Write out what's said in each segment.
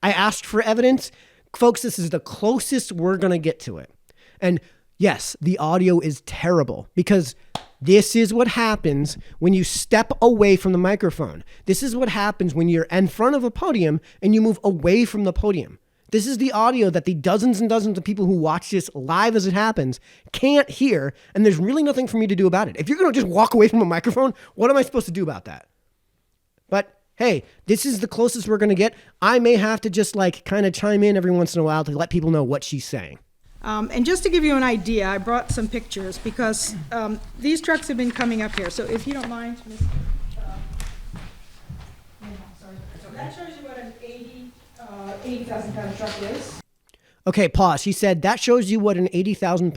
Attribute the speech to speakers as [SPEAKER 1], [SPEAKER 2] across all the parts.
[SPEAKER 1] I asked for evidence. Folks, this is the closest we're going to get to it. And yes, the audio is terrible because this is what happens when you step away from the microphone. This is what happens when you're in front of a podium and you move away from the podium. This is the audio that the dozens and dozens of people who watch this live as it happens can't hear, and there's really nothing for me to do about it. If you're going to just walk away from a microphone, what am I supposed to do about that? But hey, this is the closest we're going to get. I may have to just kind of chime in every once in a while to let people know what she's saying.
[SPEAKER 2] And just to give you an idea, I brought some pictures because these trucks have been coming up here. So if you don't mind, Ms. Sorry. That shows you what an 80,000 pound truck is.
[SPEAKER 1] Okay, pause. She said that shows you what an 80,000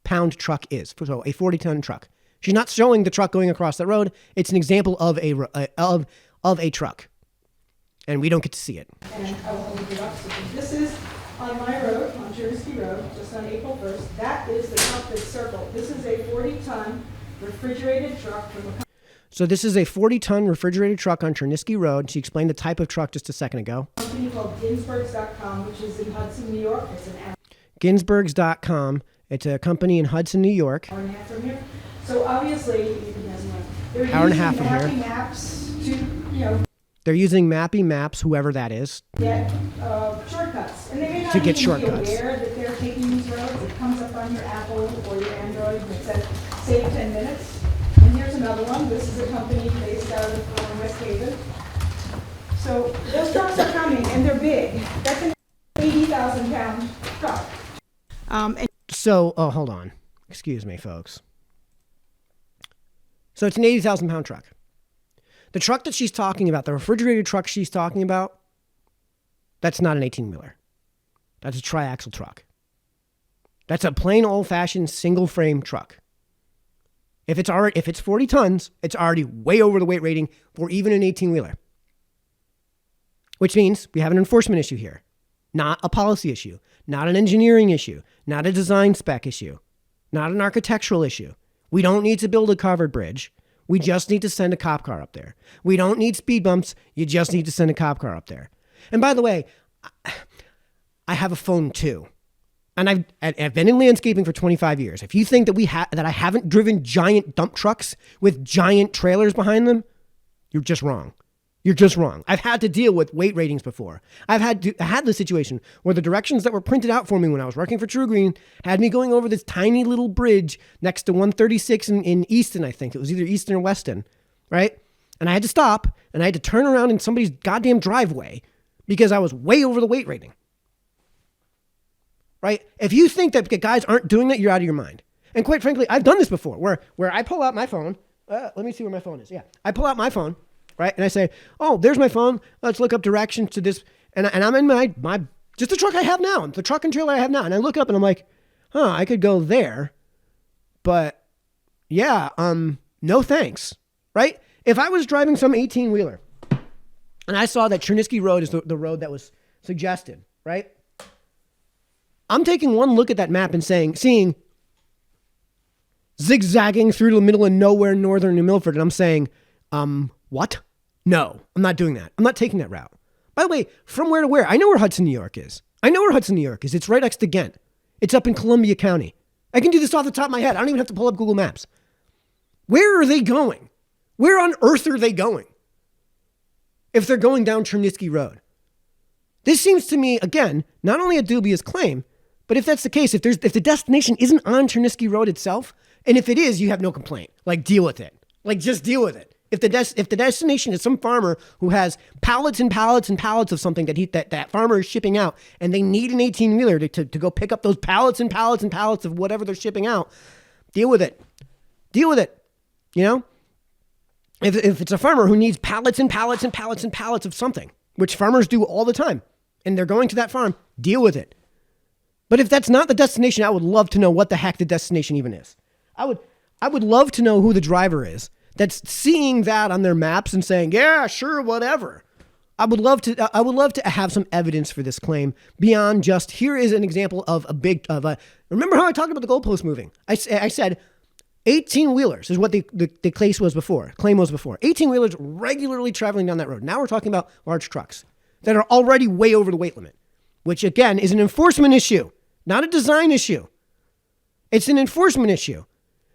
[SPEAKER 1] pound truck is. So a 40-ton truck. She's not showing the truck going across the road. It's an example of a truck, and we don't get to see it.
[SPEAKER 2] And I will hold it up. So this is on my road, on Chernisky Road, just on April 1st. That is the truck that's circled. This is a 40-ton refrigerated truck from a
[SPEAKER 1] So this is a 40-ton refrigerated truck on Chernisky Road. She explained the type of truck just a second ago.
[SPEAKER 2] A company called Ginsbergs.com, which is in Hudson, New York. It's an
[SPEAKER 1] Ginsbergs.com. It's a company in Hudson, New York.
[SPEAKER 2] Hour and a half from here. So obviously, they're
[SPEAKER 1] hour and a half from here.
[SPEAKER 2] using maps to,
[SPEAKER 1] They're using Mappy Maps, whoever that is.
[SPEAKER 2] Get shortcuts. And they may not
[SPEAKER 1] To get
[SPEAKER 2] even
[SPEAKER 1] shortcuts.
[SPEAKER 2] be aware that they're taking these roads. It comes up on your Apple or your Android and it says, save 10 minutes. And here's another one. This is a company based out of West Haven. So those trucks are coming and they're big. That's an 80,000 pound truck.
[SPEAKER 1] Hold on. Excuse me, folks. So it's an 80,000 pound truck. The truck that she's talking about, the refrigerated truck she's talking about, that's not an 18-wheeler. That's a triaxle truck. That's a plain old-fashioned single-frame truck. If it's 40 tons, it's already way over the weight rating for even an 18-wheeler. Which means we have an enforcement issue here, not a policy issue, not an engineering issue, not a design spec issue, not an architectural issue. We don't need to build a covered bridge. We just need to send a cop car up there. We don't need speed bumps. You just need to send a cop car up there. And by the way, I have a phone too. And I've been in landscaping for 25 years. If you think that that I haven't driven giant dump trucks with giant trailers behind them, you're just wrong. You're just wrong. I've had to deal with weight ratings before. I had the situation where the directions that were printed out for me when I was working for True Green had me going over this tiny little bridge next to 136 in Easton, I think. It was either Easton or Weston, right? And I had to stop, and I had to turn around in somebody's goddamn driveway because I was way over the weight rating, right? If you think that guys aren't doing that, you're out of your mind. And quite frankly, I've done this before where I pull out my phone. Let me see where my phone is. Yeah, I pull out my phone. Right. And I say, oh, there's my phone. Let's look up directions to this. And I'm in my just the truck I have now, the truck and trailer I have now. And I look up and I'm like, I could go there. But yeah, no thanks. Right. If I was driving some 18-wheeler and I saw that Chernisky Road is the road that was suggested. Right. I'm taking one look at that map and seeing zigzagging through the middle of nowhere, northern New Milford. And I'm saying, what? No, I'm not doing that. I'm not taking that route. By the way, from where to where? I know where Hudson, New York is. It's right next to Ghent. It's up in Columbia County. I can do this off the top of my head. I don't even have to pull up Google Maps. Where are they going? Where on earth are they going? If they're going down Chernisky Road. This seems to me, again, not only a dubious claim, but if that's the case, if the destination isn't on Chernisky Road itself, and if it is, you have no complaint. Deal with it. Just deal with it. If the destination is some farmer who has pallets and pallets and pallets of something that farmer is shipping out, and they need an 18-wheeler to go pick up those pallets and pallets and pallets of whatever they're shipping out, deal with it. Deal with it. You know? If it's a farmer who needs pallets and pallets and pallets and pallets of something, which farmers do all the time, and they're going to that farm, deal with it. But if that's not the destination, I would love to know what the heck the destination even is. I would love to know who the driver is that's seeing that on their maps and saying, yeah, sure, whatever. I would love to have some evidence for this claim beyond just, here is an example of remember how I talked about the goalpost moving? I said 18-wheelers is what the claim was before. 18-wheelers regularly traveling down that road. Now we're talking about large trucks. that are already way over the weight limit, which again is an enforcement issue, not a design issue. It's an enforcement issue.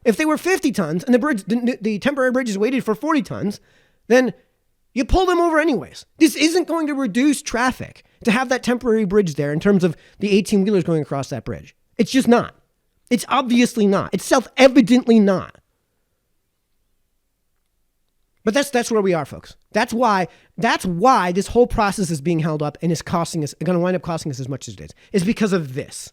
[SPEAKER 1] If they were 50 tons and the temporary bridge is weighted for 40 tons, then you pull them over anyways. This isn't going to reduce traffic to have that temporary bridge there in terms of the 18-wheelers going across that bridge. It's just not. It's obviously not. It's self-evidently not. But that's where we are, folks. That's why this whole process is being held up and is going to wind up costing us as much as it is because of this.